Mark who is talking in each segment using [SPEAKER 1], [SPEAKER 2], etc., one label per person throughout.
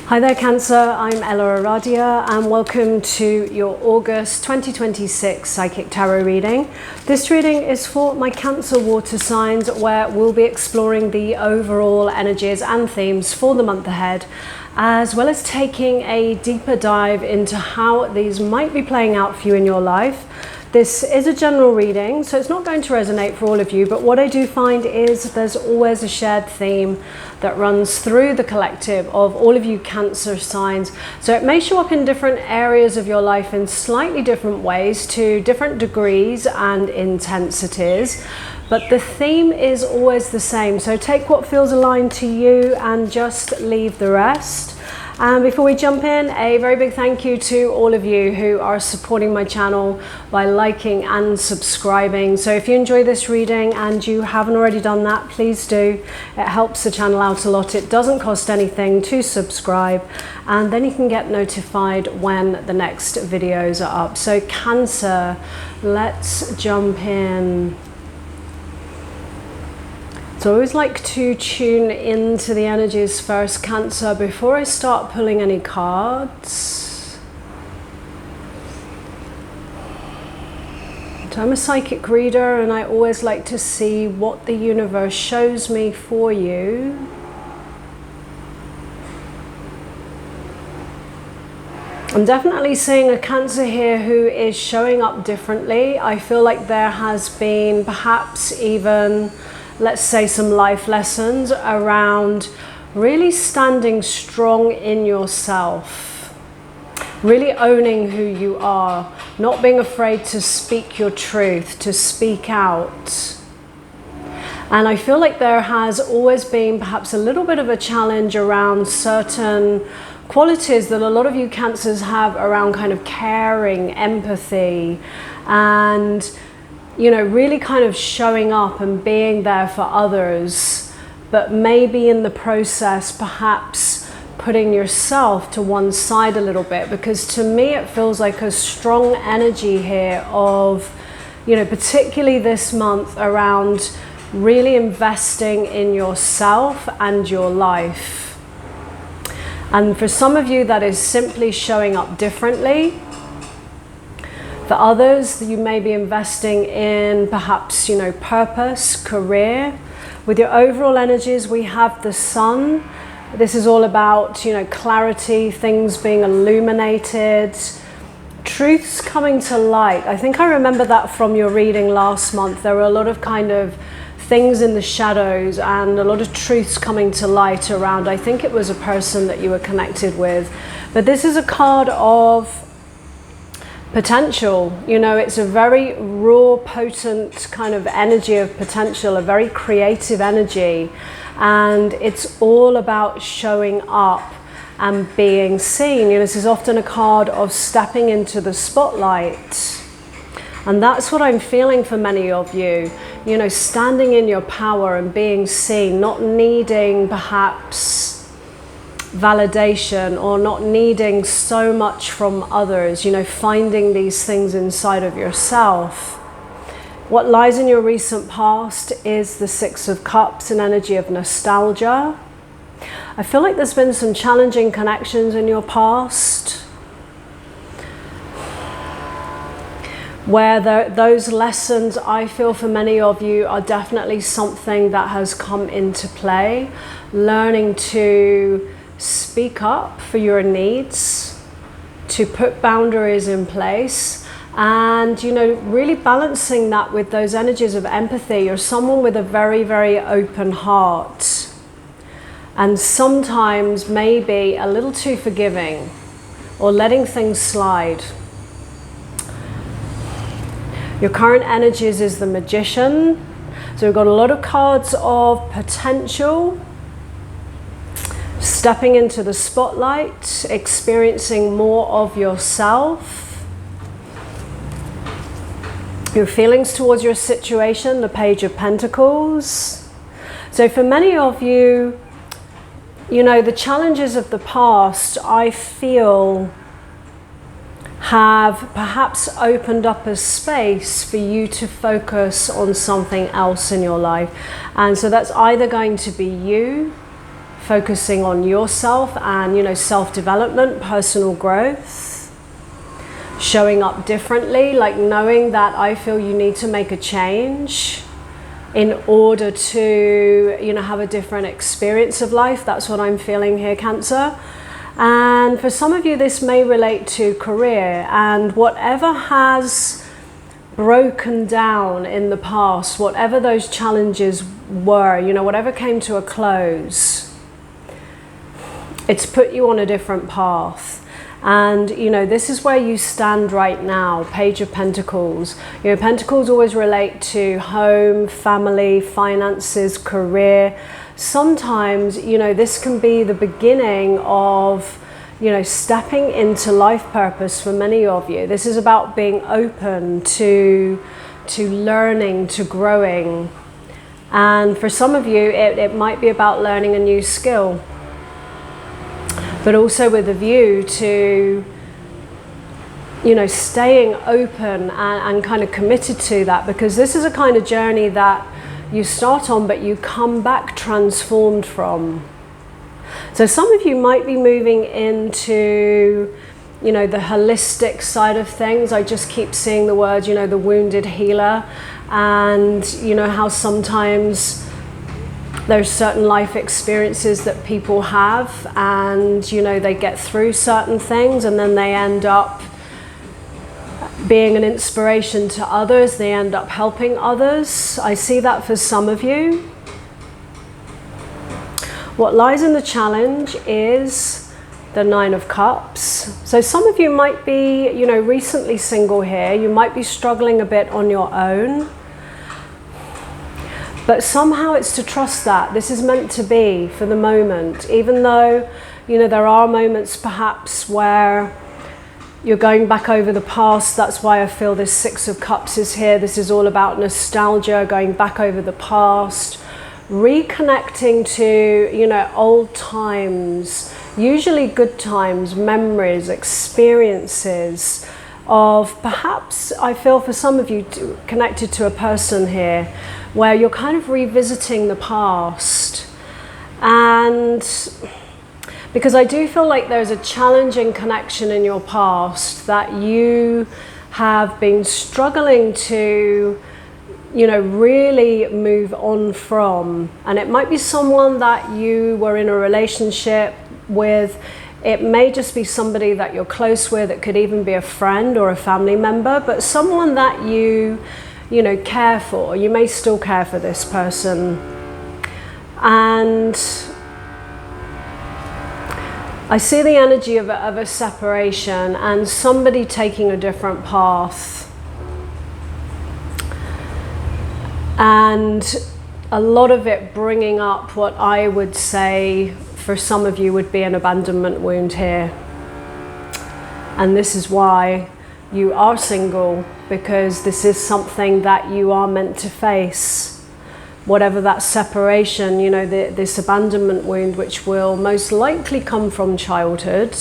[SPEAKER 1] Hi there Cancer, I'm EllaAradia and welcome to your August 2026 Psychic Tarot reading. This reading is for my Cancer water signs where we'll be exploring the overall energies and themes for the month ahead, as well as taking a deeper dive into how these might be playing out for you in your life. This is a general reading, so it's not going to resonate for all of you, but what I do find is there's always a shared theme that runs through the collective of all of you Cancer signs. So it may show up in different areas of your life in slightly different ways to different degrees and intensities, but the theme is always the same. So take what feels aligned to you and just leave the rest. And before we jump in, a very big thank you to all of you who are supporting my channel by liking and subscribing. So if you enjoy this reading and you haven't already done that, please do. It helps the channel out a lot. It doesn't cost anything to subscribe, and then you can get notified when the next videos are up. So Cancer, let's jump in. So I always like to tune into the energies first, Cancer, before I start pulling any cards. So I'm a psychic reader and I always like to see what the universe shows me for you. I'm definitely seeing a Cancer here who is showing up differently. I feel like there has been perhaps even, let's say, some life lessons around really standing strong in yourself, really owning who you are, not being afraid to speak your truth, to speak out. And I feel like there has always been perhaps a little bit of a challenge around certain qualities that a lot of you Cancers have around kind of caring, empathy, and really kind of showing up and being there for others, but maybe in the process perhaps putting yourself to one side a little bit, because to me it feels like a strong energy here of, particularly this month, around really investing in yourself and your life. And for some of you that is simply showing up differently. For others, you may be investing in perhaps, purpose, career. With your overall energies, we have the Sun. This is all about, clarity, things being illuminated, truths coming to light. I think I remember that from your reading last month. There were a lot of kind of things in the shadows and a lot of truths coming to light around, I think it was a person that you were connected with. But this is a card of potential. It's a very raw, potent kind of energy of potential, a very creative energy, and it's all about showing up and being seen. This is often a card of stepping into the spotlight, and that's what I'm feeling for many of you, standing in your power and being seen, not needing perhaps validation or not needing so much from others, finding these things inside of yourself. What lies in your recent past is the Six of Cups, an energy of nostalgia. I feel like there's been some challenging connections in your past where those lessons, I feel for many of you, are definitely something that has come into play. Learning to speak up for your needs, to put boundaries in place, and really balancing that with those energies of empathy. You're someone with a very, very open heart, and sometimes maybe a little too forgiving or letting things slide. Your current energies is the Magician. So we've got a lot of cards of potential, stepping into the spotlight, experiencing more of yourself. Your feelings towards your situation, the Page of Pentacles. So for many of you, the challenges of the past, I feel, have perhaps opened up a space for you to focus on something else in your life. And so that's either going to be you focusing on yourself and, you know, self-development, personal growth, showing up differently, like knowing that I feel you need to make a change in order to, you know, have a different experience of life. That's what I'm feeling here, Cancer. And for some of you, this may relate to career, and whatever has broken down in the past, whatever those challenges were, you know, whatever came to a close, it's put you on a different path. And, you know, this is where you stand right now, Page of Pentacles. You know, Pentacles always relate to home, family, finances, career. Sometimes, you know, this can be the beginning of, you know, stepping into life purpose for many of you. This is about being open to learning, to growing. And for some of you, it might be about learning a new skill, but also with a view to, you know, staying open and kind of committed to that, because this is a kind of journey that you start on, but you come back transformed from. So some of you might be moving into, you know, the holistic side of things. I just keep seeing the word, you know, the wounded healer, and, you know, how sometimes there's certain life experiences that people have, and, you know, they get through certain things and then they end up being an inspiration to others. They end up helping others. I see that for some of you. What lies in the challenge is the Nine of Cups. So some of you might be, you know, recently single here. You might be struggling a bit on your own. But somehow it's to trust that this is meant to be for the moment, even though, you know, there are moments perhaps where you're going back over the past. That's why I feel this Six of Cups is here. This is all about nostalgia, going back over the past, reconnecting to, you know, old times, usually good times, memories, experiences of, perhaps I feel for some of you connected to a person here where you're kind of revisiting the past. And because I do feel like there's a challenging connection in your past that you have been struggling to, you know, really move on from. And it might be someone that you were in a relationship with. It may just be somebody that you're close with. It could even be a friend or a family member, but someone that you know, care for. You may still care for this person. And I see the energy of a separation and somebody taking a different path. And a lot of it bringing up what I would say for some of you would be an abandonment wound here. And this is why you are single, because this is something that you are meant to face. Whatever that separation, you know, this abandonment wound, which will most likely come from childhood.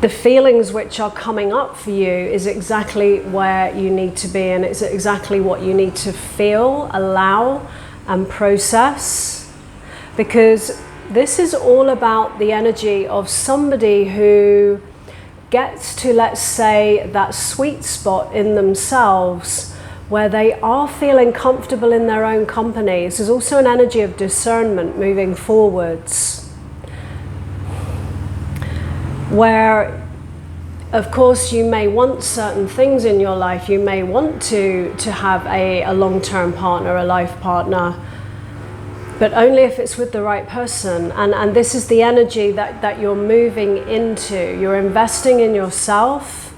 [SPEAKER 1] The feelings which are coming up for you is exactly where you need to be, and it's exactly what you need to feel, allow, and process. Because this is all about the energy of somebody who gets to, let's say, that sweet spot in themselves where they are feeling comfortable in their own company. This is also an energy of discernment moving forwards, where, of course, you may want certain things in your life. You may want to have a long-term partner, a life partner, but only if it's with the right person. And this is the energy that you're moving into. You're investing in yourself,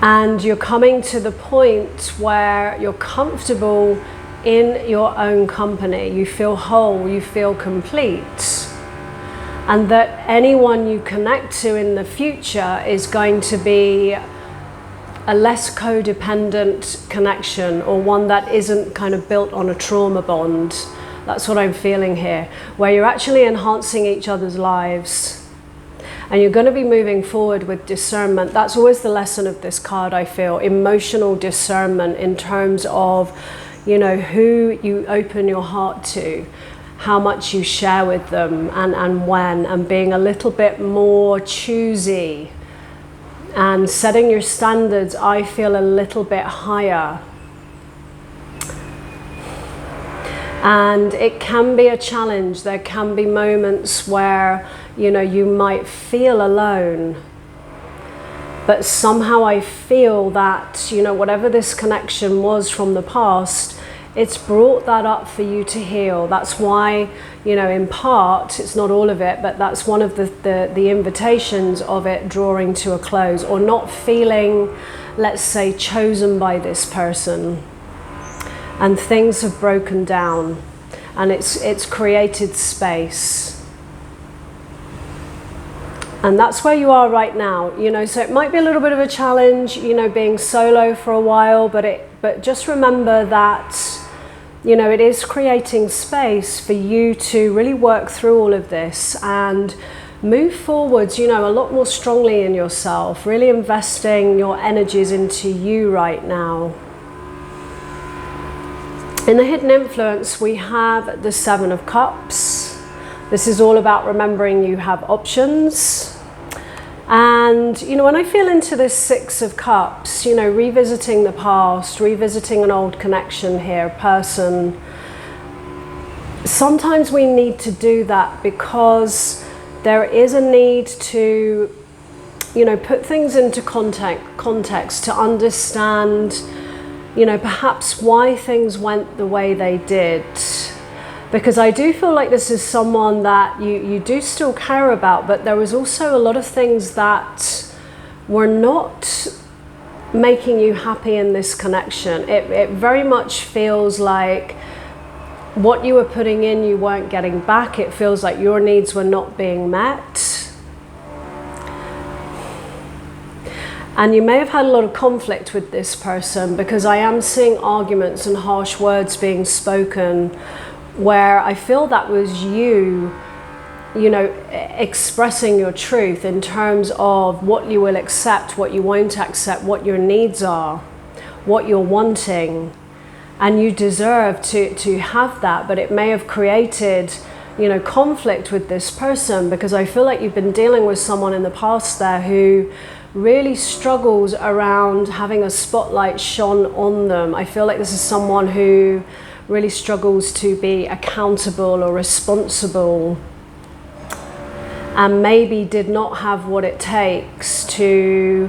[SPEAKER 1] and you're coming to the point where you're comfortable in your own company. You feel whole, you feel complete, and that anyone you connect to in the future is going to be a less codependent connection, or one that isn't kind of built on a trauma bond. That's what I'm feeling here, where you're actually enhancing each other's lives. And you're going to be moving forward with discernment. That's always the lesson of this card, I feel. Emotional discernment in terms of, you know, who you open your heart to, how much you share with them, and when, and being a little bit more choosy and setting your standards, I feel, a little bit higher. And it can be a challenge. There can be moments where, you know, you might feel alone. But somehow I feel that, you know, whatever this connection was from the past, it's brought that up for you to heal. That's why, you know, in part, it's not all of it, but that's one of the invitations of it drawing to a close, or not feeling, let's say, chosen by this person. And things have broken down, and it's created space. And that's where you are right now, you know, so it might be a little bit of a challenge, you know, being solo for a while, but just remember that, you know, it is creating space for you to really work through all of this and move forwards, you know, a lot more strongly in yourself, really investing your energies into you right now. In the hidden influence, we have the 7 of Cups. This is all about remembering you have options. And, you know, when I feel into this 6 of Cups, you know, revisiting the past, revisiting an old connection here, person, sometimes we need to do that because there is a need to, you know, put things into context to understand, you know, perhaps why things went the way they did. Because I do feel like this is someone that you do still care about, but there was also a lot of things that were not making you happy in this connection. It very much feels like what you were putting in, you weren't getting back. It feels like your needs were not being met. And you may have had a lot of conflict with this person, because I am seeing arguments and harsh words being spoken where I feel that was you know, expressing your truth in terms of what you will accept, what you won't accept, what your needs are, what you're wanting. And you deserve to have that, but it may have created, you know, conflict with this person, because I feel like you've been dealing with someone in the past there who really struggles around having a spotlight shone on them. I feel like this is someone who really struggles to be accountable or responsible, and maybe did not have what it takes to,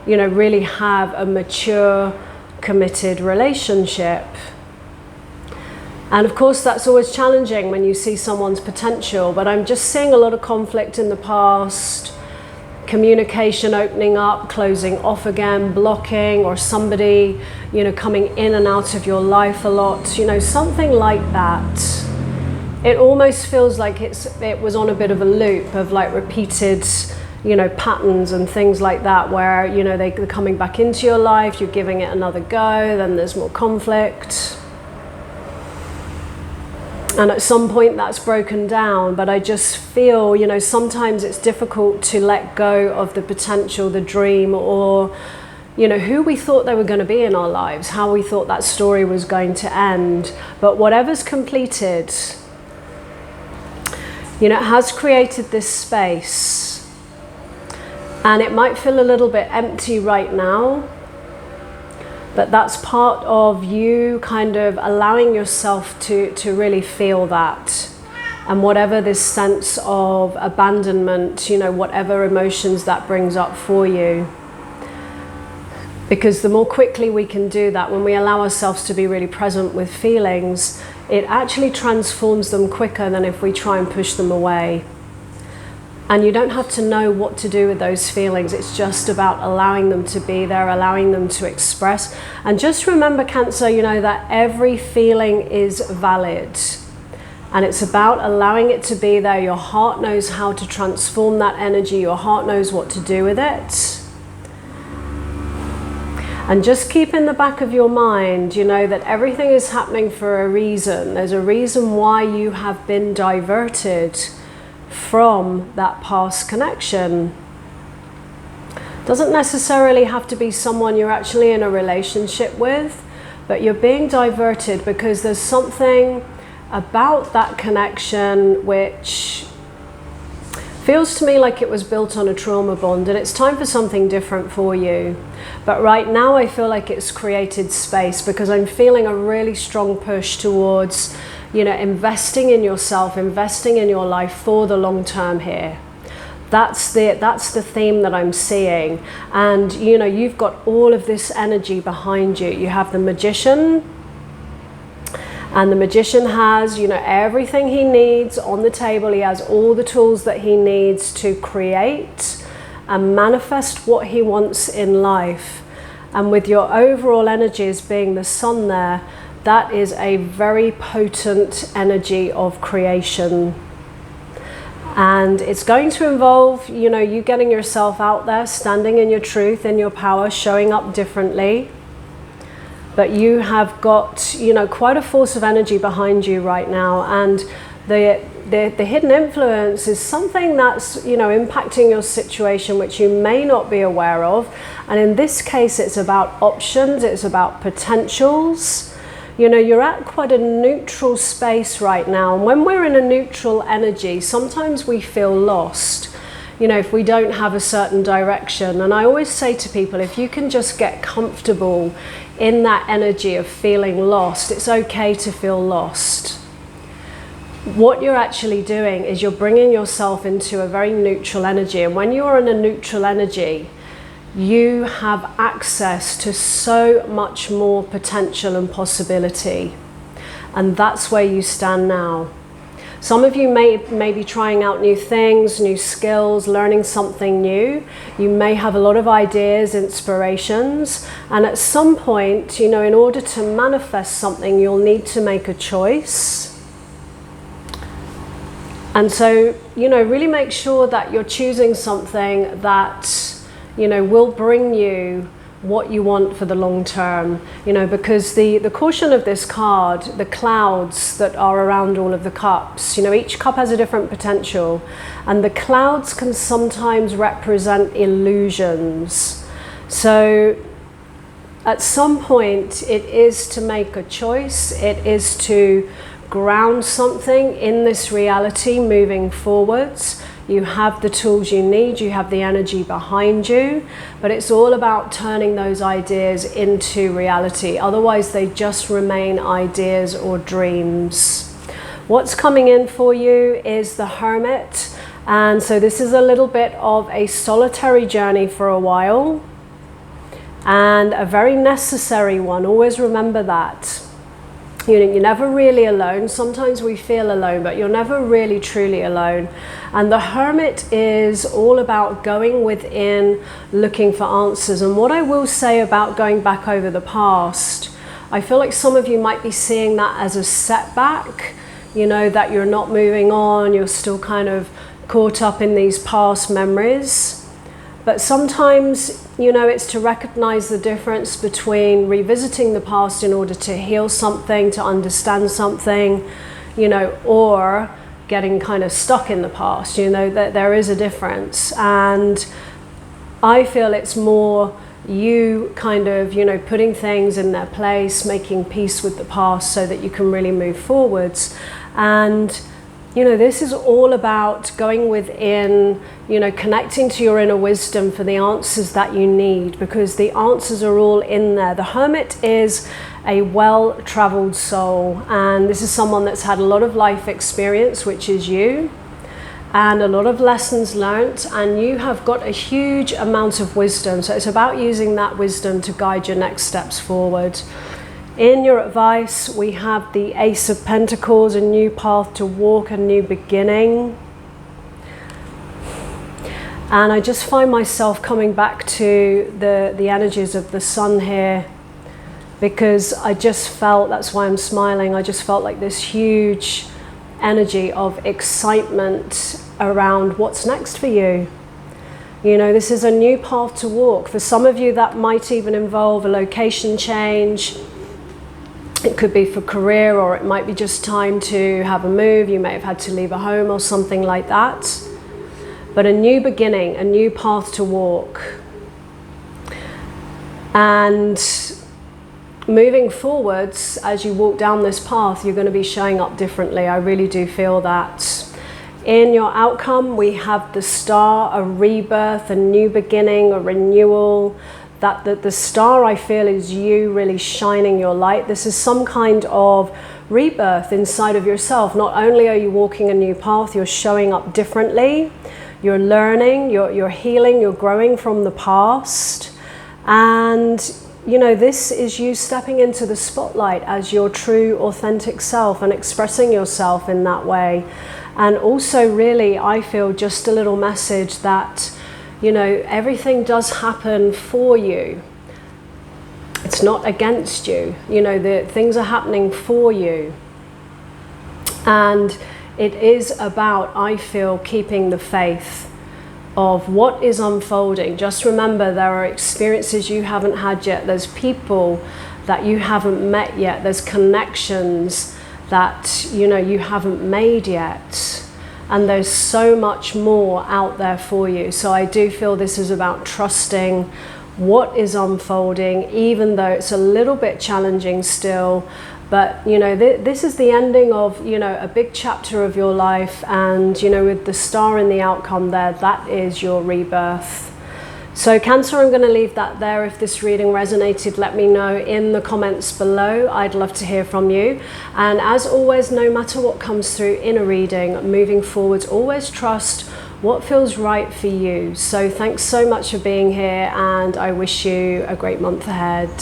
[SPEAKER 1] you know, really have a mature, committed relationship. And of course that's always challenging when you see someone's potential, but I'm just seeing a lot of conflict in the past, communication opening up, closing off again, blocking, or somebody, you know, coming in and out of your life a lot, you know, something like that. It almost feels like it was on a bit of a loop of like repeated, you know, patterns and things like that, where, you know, they're coming back into your life, you're giving it another go, then there's more conflict. And at some point that's broken down, but I just feel, you know, sometimes it's difficult to let go of the potential, the dream, or, you know, who we thought they were going to be in our lives, how we thought that story was going to end. But whatever's completed, you know, it has created this space. And it might feel a little bit empty right now, but that's part of you kind of allowing yourself to really feel that. And whatever this sense of abandonment, you know, whatever emotions that brings up for you. Because the more quickly we can do that, when we allow ourselves to be really present with feelings, it actually transforms them quicker than if we try and push them away. And you don't have to know what to do with those feelings. It's just about allowing them to be there, allowing them to express. And just remember, Cancer, you know, that every feeling is valid. And it's about allowing it to be there. Your heart knows how to transform that energy. Your heart knows what to do with it. And just keep in the back of your mind, you know, that everything is happening for a reason. There's a reason why you have been diverted from that past connection. Doesn't necessarily have to be someone you're actually in a relationship with, but you're being diverted because there's something about that connection which feels to me like it was built on a trauma bond, and it's time for something different for you. But right now I feel like it's created space because I'm feeling a really strong push towards, investing in yourself, investing in your life for the long term here. That's the theme that I'm seeing. And you've got all of this energy behind you. You have the Magician, and the Magician has, everything he needs on the table. He has all the tools that he needs to create and manifest what he wants in life. And with your overall energies being the Sun there, that is a very potent energy of creation. And it's going to involve, you getting yourself out there, standing in your truth, in your power, showing up differently. But you have got, quite a force of energy behind you right now. And the hidden influence is something that's, impacting your situation, which you may not be aware of. And in this case, it's about options. It's about potentials. You're at quite a neutral space right now. And when we're in a neutral energy, sometimes we feel lost, if we don't have a certain direction. And I always say to people, if you can just get comfortable in that energy of feeling lost, it's okay to feel lost. What you're actually doing is you're bringing yourself into a very neutral energy. And when you're in a neutral energy, you have access to so much more potential and possibility. And that's where you stand now. Some of you may be trying out new things, new skills, learning something new. You may have a lot of ideas, inspirations, and at some point, in order to manifest something, you'll need to make a choice. And so, really make sure that you're choosing something that, will bring you what you want for the long term, because the caution of this card, the clouds that are around all of the cups, each cup has a different potential, and the clouds can sometimes represent illusions. So at some point it is to make a choice, it is to ground something in this reality moving forwards. You have the tools you need, you have the energy behind you, but it's all about turning those ideas into reality. Otherwise, they just remain ideas or dreams. What's coming in for you is the Hermit. And so this is a little bit of a solitary journey for a while, and a very necessary one. Always remember that. You're never really alone. Sometimes we feel alone, but you're never really truly alone. And the Hermit is all about going within, looking for answers. And what I will say about going back over the past, I feel like some of you might be seeing that as a setback, that you're not moving on, you're still kind of caught up in these past memories. But sometimes, it's to recognize the difference between revisiting the past in order to heal something, to understand something, or getting kind of stuck in the past, that there is a difference. And I feel it's more you kind of, putting things in their place, making peace with the past so that you can really move forwards. And this is all about going within, connecting to your inner wisdom for the answers that you need, because the answers are all in there. The Hermit is a well-traveled soul, and this is someone that's had a lot of life experience, which is you, and a lot of lessons learnt, and you have got a huge amount of wisdom. So it's about using that wisdom to guide your next steps forward. In your advice, we have the Ace of Pentacles, a new path to walk, a new beginning. And I just find myself coming back to the energies of the Sun here, because I just felt, that's why I'm smiling, I just felt like this huge energy of excitement around what's next for you. This is a new path to walk. For some of you, that might even involve a location change, It could be for career, or it might be just time to have a move. You may have had to leave a home or something like that. But a new beginning, a new path to walk. And moving forwards, as you walk down this path, you're going to be showing up differently. I really do feel that. In your outcome, we have the star, a rebirth, a new beginning, a renewal. That the star, I feel, is you really shining your light. This is some kind of rebirth inside of yourself. Not only are you walking a new path, you're showing up differently. You're learning, you're healing, you're growing from the past. And, you know, this is you stepping into the spotlight as your true, authentic self and expressing yourself in that way. And also, really, I feel just a little message that, you know, everything does happen for you. It's not against you. You know, the things are happening for you. And it is about, I feel, keeping the faith of what is unfolding. Just remember, there are experiences you haven't had yet. There's people that you haven't met yet. There's connections that, you know, you haven't made yet. And there's so much more out there for you. So I do feel this is about trusting what is unfolding, even though it's a little bit challenging still. But, you know, this is the ending of, you know, a big chapter of your life. And, you know, with the star in the outcome there, that is your rebirth. So Cancer, I'm going to leave that there. If this reading resonated, let me know in the comments below. I'd love to hear from you. And as always, no matter what comes through in a reading, moving forward, always trust what feels right for you. So thanks so much for being here, and I wish you a great month ahead.